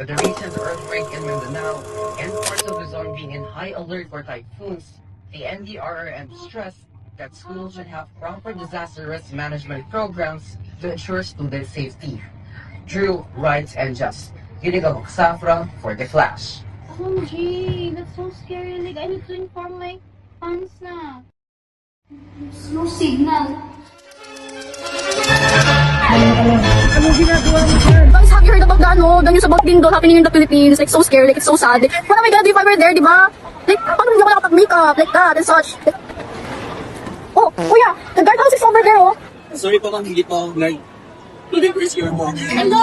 With the recent earthquake in Mindanao and parts of Luzon being in high alert for typhoons, the NDRRM stressed that schools should have proper disaster risk management programs to ensure student safety. Drew, Wright, and Just. Ginigang Safra for The Flash. OMG, that's so scary. Like, I need to inform my fans na. There's no signal. Anong ginagawa mo dyan? Guys, have you heard about the news about Lindol happening in the Philippines? Like, so scary, like, it's so sad. Like, what am I gonna do if I were there, di ba? Like, paano hindi ako nakapag-makeup, like that, and such. Like, oh, kuya, the guardhouse is over there, oh. Sorry po ma'am, hindi po guard. Deliveries your po. Hello!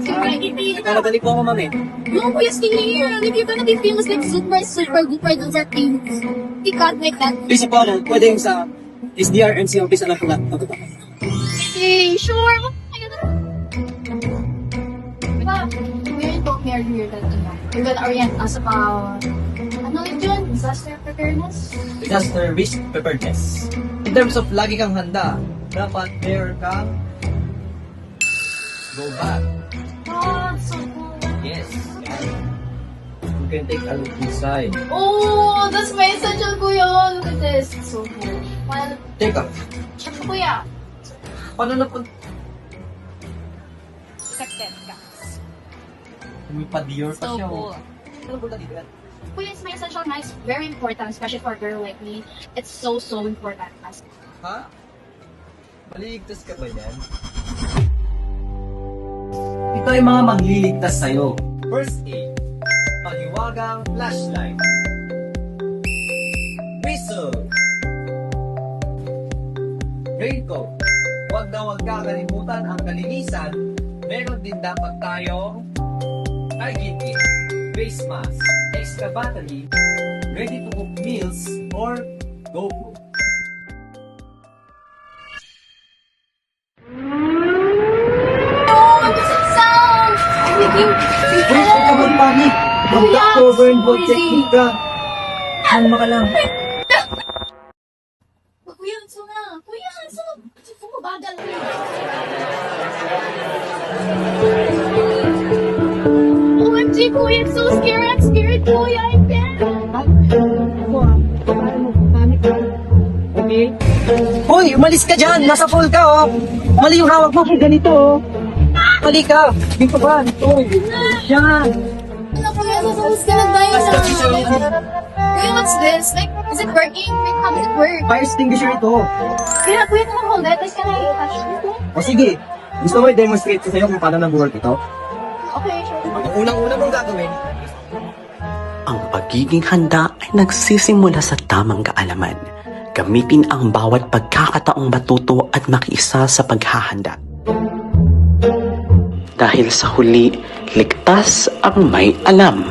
Sorry, hindi. Nagkamadali po ako ma'am eh. No, kuya, stay here. Like, you're gonna be famous like super duper duper famous. You can't make that. Please po ano, pwede yung sa SDRMC office na lang po lang. Okay, sure. Diba, we're talking earlier that, you're gonna orient us about, ano yun? Disaster preparedness? Disaster risk preparedness. In terms of lagi kang handa, dapat there kang go back. Oh, so cool. Yes. You can take a look inside. Oh, that's my essential, kuya. Look at this. It's so cool. Well, Teka, check kuya. paano na po? Umipadiyor pa So siya. cool. Ano ba dito? Kuya, it's my essential na. It's very important, especially for a girl like me. It's so important. Ha? Maligtas ka ba yan? Ito ay mga magliligtas sa'yo. First aid. Paghiwagang flashlight. Whistle. Raincoat. Huwag na huwag kakalimutan ang kalinisan. Meron din dapat tayong hygiene kit, face mask, extra battery, ready to cook meals, or GoPro. Oh, what's that sound? I'm thinking, Wait, huwag ka mag-panic! Mag-cover and ball technique ka! Kalma ka lang. kuya, so na. Kuya, so na. Fumabagal. OMG, kuya, it's so scary. I'm scared, kuya. I'm dead. Okay? Hoy, umalis ka dyan! Nasa full ka, oh! Mali yung hawak mo, ganito, oh! Mali ka! Dito ba? Ito! Yan! Ano, kuya, so scared tayo sa... Kuya, what's this? Like, is it working? Like, how does it work? Fire extinguisher ito! Kuya, can I hold it? Like, can I touch it? O sige, gusto mo i-demonstrate ko sa'yo kung paano nag-work ito? Okay, sure. Ang unang-una mong gagawin, Ang pagiging handa ay nagsisimula sa tamang kaalaman. Gamitin ang bawat pagkakataong matuto at makiisa sa paghahanda. Dahil sa huli, ligtas ang may alam.